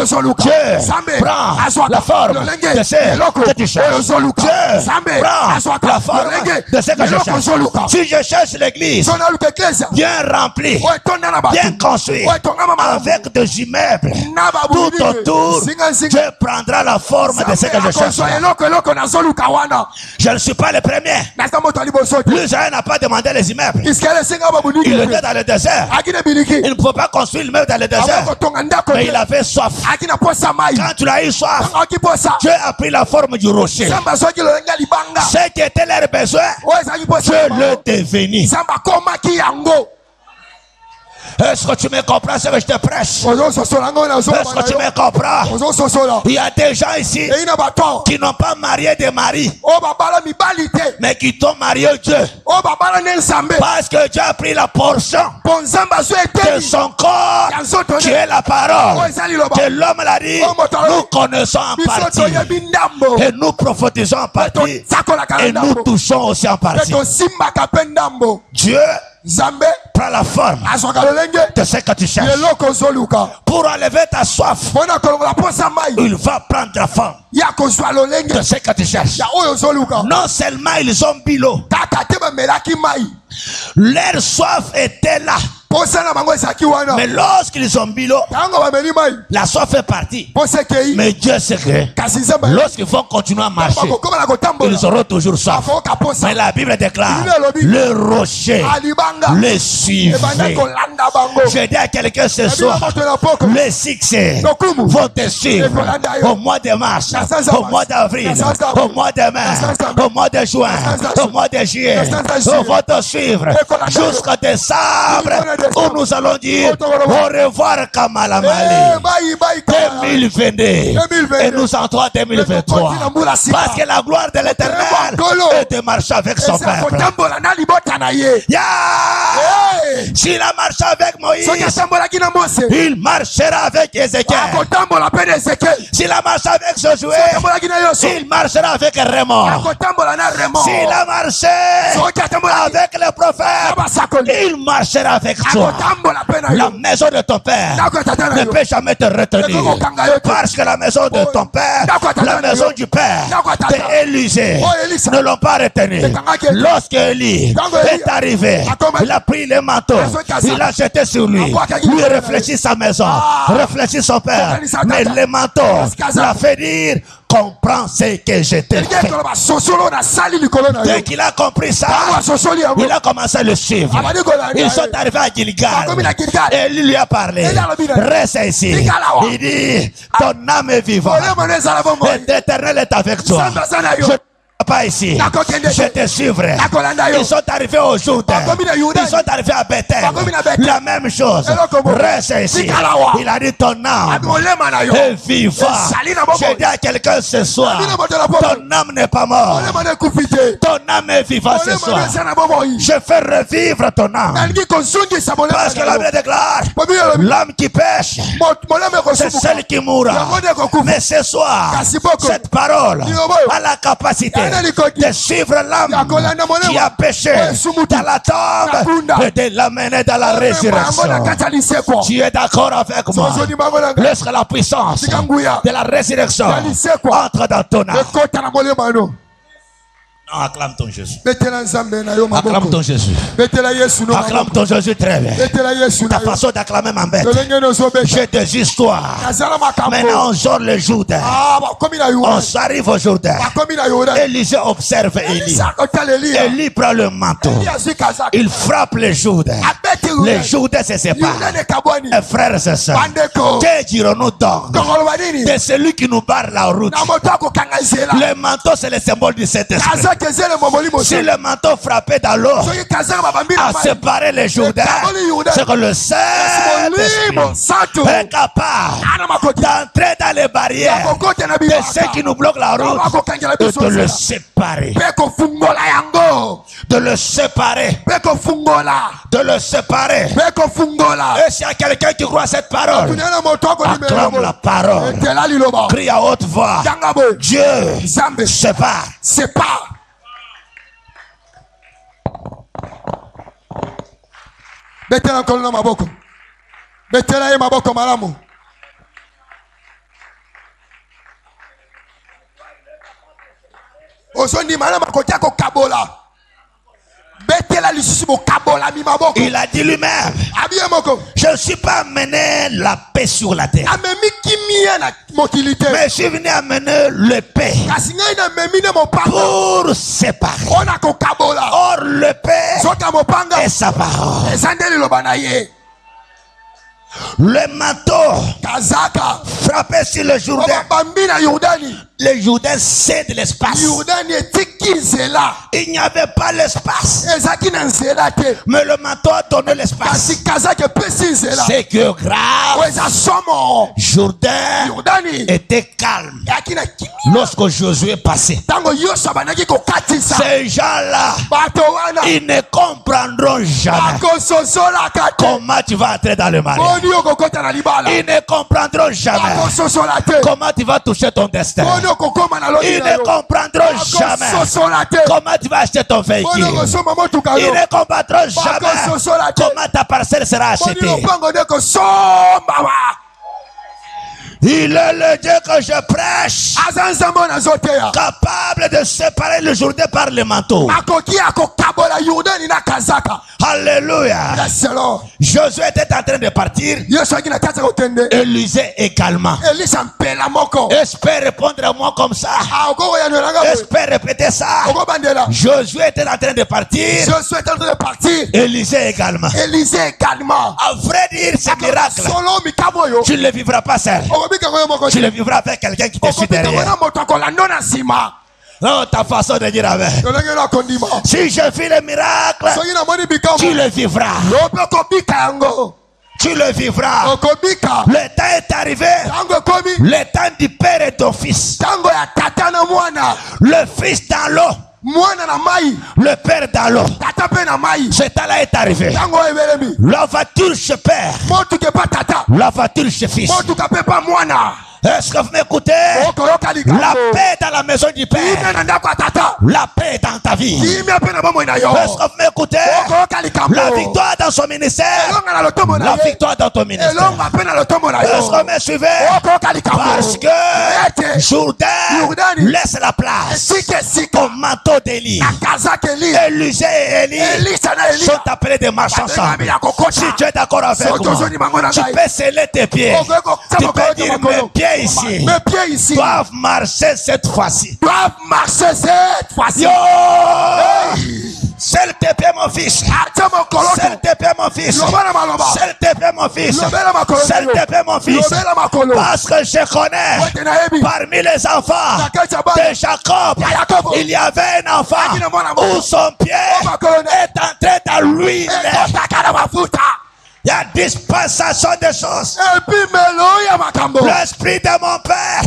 prend la forme de ce que tu cherches. Dieu la forme de ce que je cherche. Si je cherche l'église bien remplie, bien construite, avec des immeubles tout autour, Dieu prendra la forme de ce que je cherche. Je ne suis pas le premier. L'Israël n'a pas demandé les immeubles. Il était dans le désert. Il ne pouvait pas construire l'immeuble dans le désert, mais il avait soif. Quand tu as eu soif, Dieu a pris la forme du rocher. Ce qui était leur besoin, Dieu le devenu. Est-ce que tu me comprends ce que je te prêche? Est-ce que tu me comprends? Il y a des gens ici qui n'ont pas marié de mari, mais qui t'ont marié Dieu, parce que Dieu a pris la portion de son corps qui est la parole, que l'homme l'a dit. Nous connaissons en partie et nous prophétisons en partie et nous touchons aussi en partie. Dieu prends la forme de ce que tu cherches. Pour enlever ta soif, il va prendre la forme de ce que tu cherches. Non seulement ils ont bu l'eau, leur soif était là. Mais lorsqu'ils ont bu l'eau, la soif fait partie. Mais Dieu sait que lorsqu'ils vont continuer à marcher, ils auront toujours soif. Mais la Bible déclare, le rocher le suivait. Je dis à quelqu'un ce soir, les succès vont te suivre au mois de mars, au mois d'avril, au mois de mai, au mois de juin, au mois de juillet. Ils vont te suivre jusqu'à décembre où nous allons dire au revoir Kamalamali 2022 et nous entrons en 2023 parce que la gloire de l'Éternel est de marcher avec son peuple. S'il a marché avec Moïse, il marchera avec Ézéchiel. S'il a marché avec Josué, il marchera avec Raymond. S'il a marché avec le prophète, il marchera avec toi. La maison de ton père ne peut jamais te retenir parce que la maison de ton père, la maison du père d'Élisée ne l'ont pas retenu. Lorsque Élie est arrivé, il a pris les manteaux, il a jeté sur lui. Lui réfléchit sa maison, réfléchit son père, mais les manteaux l'a fait dire: comprends ce que je t'ai fait. Dès qu'il a compris ça, il a commencé à le suivre. Ils sont arrivés à Gilgal et lui a parlé: reste ici. Il dit: ton âme est vivante et l'Éternel est avec toi. Pas ici, je te suivrai. Ils sont arrivés au Jourdain, ils sont arrivés à Bethel, la même chose. Reste ici. Il a dit: ton âme est vivante. Je dis à quelqu'un ce soir, ton âme n'est pas morte, ton âme est vivante ce soir. Je fais revivre ton âme parce que la Bible déclare: l'âme qui pêche, c'est celle qui mourra. Mais ce soir, cette parole a la capacité de suivre l'âme qui a péché dans la tombe et de l'amener dans la résurrection. Tu es d'accord avec moi? Laisse la puissance de la résurrection entre dans ton âme. Non, acclame ton Jésus. Acclame ton Jésus. Acclame ton Jésus très bien. Ta façon d'acclamer m'embête. J'ai des histoires. Maintenant on sort le Jourdain. On s'arrive au Jourdain. Élisée observe Élie. Élie prend le manteau. Il frappe le Jourdain. Le Jourdain se sépare. Et frères et sœurs, que dirons-nous donc de celui qui nous barre la route? Le manteau, c'est le symbole du Saint-Esprit. Si le manteau frappait dans l'eau à séparer les Jourdains, c'est que le Saint-Esprit est capable d'entrer dans les barrières de ceux qui nous bloquent la route et de le séparer. De le séparer. De le séparer. Et s'il y a quelqu'un qui croit à cette parole, acclame la parole. Crie à haute voix: Dieu sépare. Betela kolona maboko. Betela ye maboko malamu. Osondi malama kotiako kabola. Betela lisusibo kabola mi maboko. Il a dit lui-même: je ne suis pas amené la paix sur la terre, mais je suis venu amener le paix pour séparer. Or le paix est sa parole. Le manteau frappé sur le Jourdain. Le Jourdain cède l'espace. Il n'y avait pas l'espace, mais le manteau a donné l'espace. C'est que grave, Jourdain était calme lorsque Josué passait. Ces gens-là, ils ne comprendront jamais comment tu vas entrer dans le mariage. Ils ne comprendront jamais comment tu vas toucher ton destin. Ils ne comprendront jamais comment tu vas acheter ton véhicule. Ils ne comprendront jamais comment ta parcelle sera achetée. Il est le Dieu que je prêche, capable de séparer le Jourdain par le manteau. Alléluia. Josué était en train de partir. Élisée également. Espère répondre à moi comme ça. Espère répéter ça. Josué était en train de partir. Élisée également. À vrai dire, ce miracle, tu ne le vivras pas seul. Tu le vivras avec quelqu'un qui te suit derrière. Non, ta façon de dire avec. Si je fais le miracle, tu le vivras. Tu le vivras. Le temps est arrivé. Le temps du père et ton fils. Le fils dans l'eau. Le père dans l'eau. Ce temps-là est arrivé. La voiture chez père. La voiture chez fils. Est-ce que vous m'écoutez? La paix dans la maison du père. La paix dans ta vie. Est-ce que vous m'écoutez? La victoire dans son ministère. La victoire dans ton ministère. Est-ce que vous me suivez? Parce que Jourdain laisse la place au manteau d'Élie. Élisée et Élie sont appelés des marchands. Si tu es d'accord avec moi, tu peux sceller tes pieds. Tu peux dire mes pieds ici doivent marcher cette fois-ci. Yo! Scelle tes pieds, mon fils. Scelle tes pieds, mon fils. Scelle tes pieds, mon fils. Scelle tes pieds, mon fils. Parce que je connais parmi les enfants de Jacob, il y avait un enfant où son pied est entré dans l'huile. Il y a dispensation des choses. L'esprit de mon père,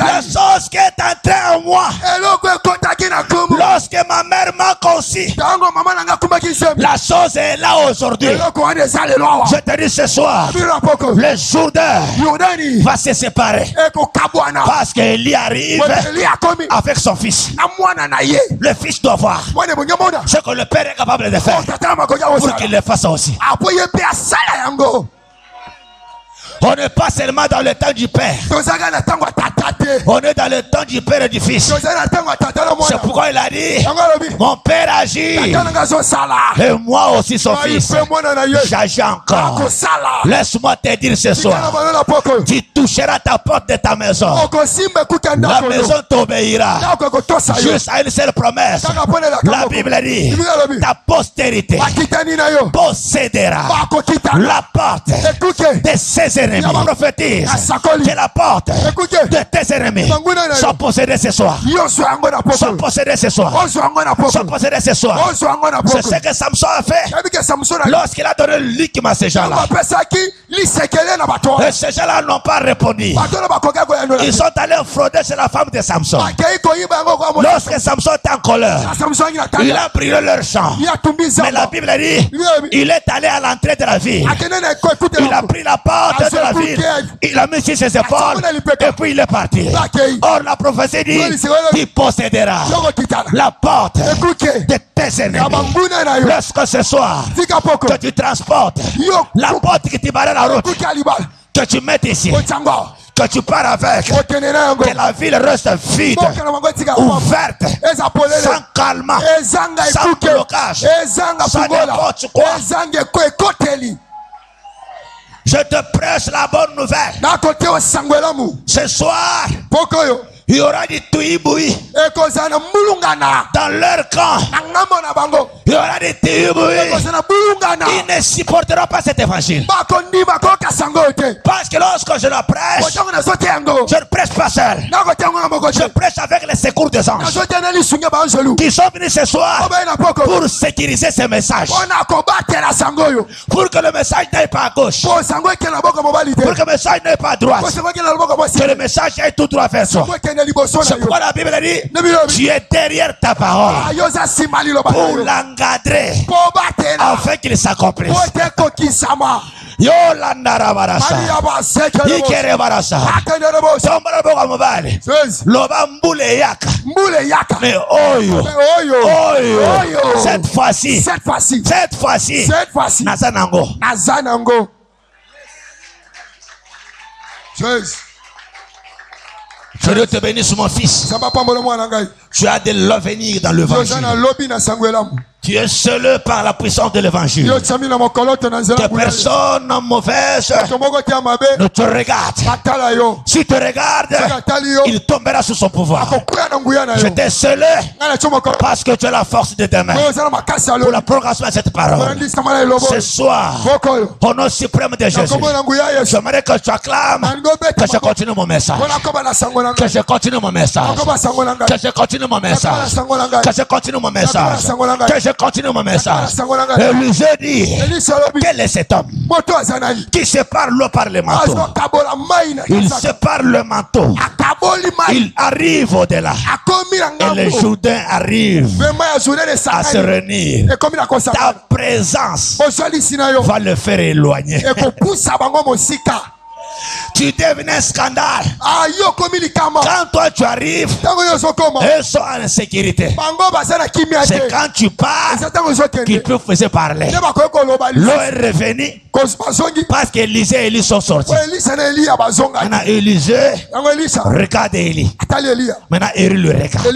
la chose qui est entrée en moi, lorsque ma mère m'a conçu, la chose est là aujourd'hui. Je te dis ce soir, le Jourdain va se séparer parce qu'il arrive avec son fils. Le fils doit voir ce que le père est capable de faire pour qu'il le fasse aussi. On n'est pas seulement dans le temps du père. On est dans le temps du père et du fils. C'est pourquoi il a dit, mon père agit et moi aussi son fils j'agis encore. Laisse-moi te dire ce soir, tu toucheras ta porte de ta maison, la maison t'obéira juste à une seule promesse. La Bible dit, ta postérité possédera la porte de ses ennemis. Prophétise que la porte de tes ennemis sont possédés ce soir. Sont possédés ce soir. Sont possédés ce soir. C'est ce que Samson a fait lorsqu'il a donné le liquide à ces gens-là. Et ces gens-là n'ont pas répondu. Ils sont allés frauder chez la femme de Samson. Lorsque Samson était en colère, il a brûlé leur champ. Mais la Bible dit, il est allé à l'entrée de la ville. Il a pris la porte de la ville. Il a mis sur ses épaules et puis il est parti. Or la prophétie dit, il possédera la porte de tes ennemis. Lorsque ce soir que tu transportes la porte qui te barre la route, que tu mets ici, que tu pars avec, que la ville reste vide, ouverte, sans calme, sans blocage, sans n'importe quoi. Je te prêche la bonne nouvelle. Ce soir, il y aura du tuiboui dans leur camp. Il y aura des tuiboui. Ils ne supporteront pas cet évangile. Parce que lorsque je le prêche, je ne prêche pas seul. Je prêche avec les secours des anges qui sont venus ce soir pour sécuriser ce message. Pour que le message n'aille pas à gauche. Pour que le message n'aille pas à droite. Que le message aille tout droit vers soi. C'est pourquoi la Bible dit, tu es derrière ta parole pour l'encadrer afin qu'il s'accomplisse. Yo landara barasa ikere barasa tombara boga mobile loba mbule yaka mais oyo cette fois-ci nazanango Je veux te bénir sur mon fils. Tu as de l'avenir dans l'évangile. Tu es seul par la puissance de l'évangile. Que personne mauvaise ne te regarde. Si te regarde, il tombera sous son pouvoir. Je t'ai scellé parce que tu as la force de demain. Pour la progression de cette parole. Ce soir, au nom suprême de Jésus, j'aimerais que tu acclames que je continue mon message. Que je continue mon message. Que je continue mon message. Que je continue mon message. Que je continue mon message. Élisée dit, quel est cet homme qui sépare l'eau par le manteau? Il sépare le manteau. Il arrive au-delà. Et les Jourdains arrivent à se réunir. Ta présence va le faire éloigner. Tu deviens un scandale. Quand toi tu arrives, ils sont en insécurité. C'est quand tu pars qu'ils peuvent faire parler. L'eau est revenue parce qu'Élisée et Élie sont sortis. Maintenant Élisée regarde Élie. Maintenant Élie le regarde.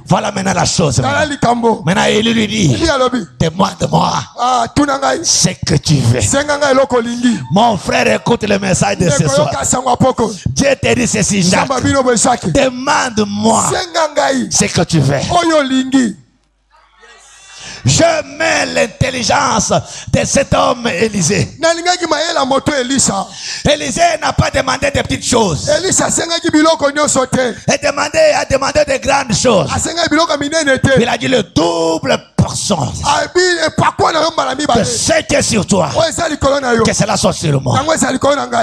Voilà maintenant la chose. Maintenant Élie lui dit, demande-moi ce que tu veux. Mon frère, écoute le message de ce soir. Dieu te dit ceci, Jacques. Demande-moi ce que tu veux. Je mets l'intelligence de cet homme Élisée. Élisée n'a pas demandé de petites choses. Il a demandé de grandes choses. Il a dit le double portion. Que ce qui est sur toi, que cela soit sur moi.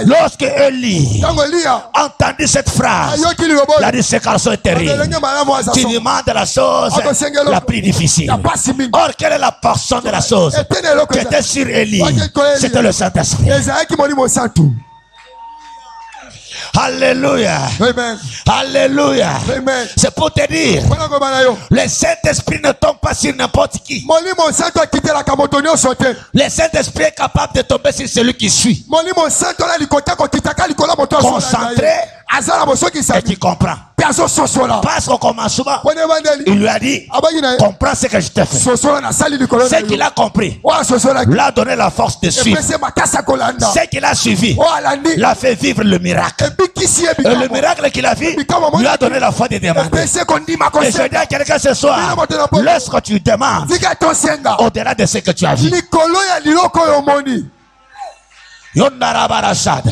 Lorsque Élie a entendu cette phrase, il a dit ce garçon est terrible. Tu demandes la chose la plus difficile. Or, quelle est la portion de la chose qui était sur Élie? C'était le Saint-Esprit. Alléluia. Amen. Alléluia. Amen. C'est pour te dire, le Saint-Esprit ne tombe pas sur n'importe qui. Le Saint-Esprit est capable de tomber sur celui qui suit. Concentré et qui comprend. Parce qu'au commencement, il lui a dit, comprends ce que je t'ai fait. Ce qu'il a compris l'a donné la force de suivre. Ce qu'il a suivi l'a fait vivre le miracle. Et le miracle qu'il a vu lui a donné la foi de demander. Et je dis à quelqu'un ce soir, lorsque tu demandes au-delà de ce que tu as vu, Yondarabara Shad.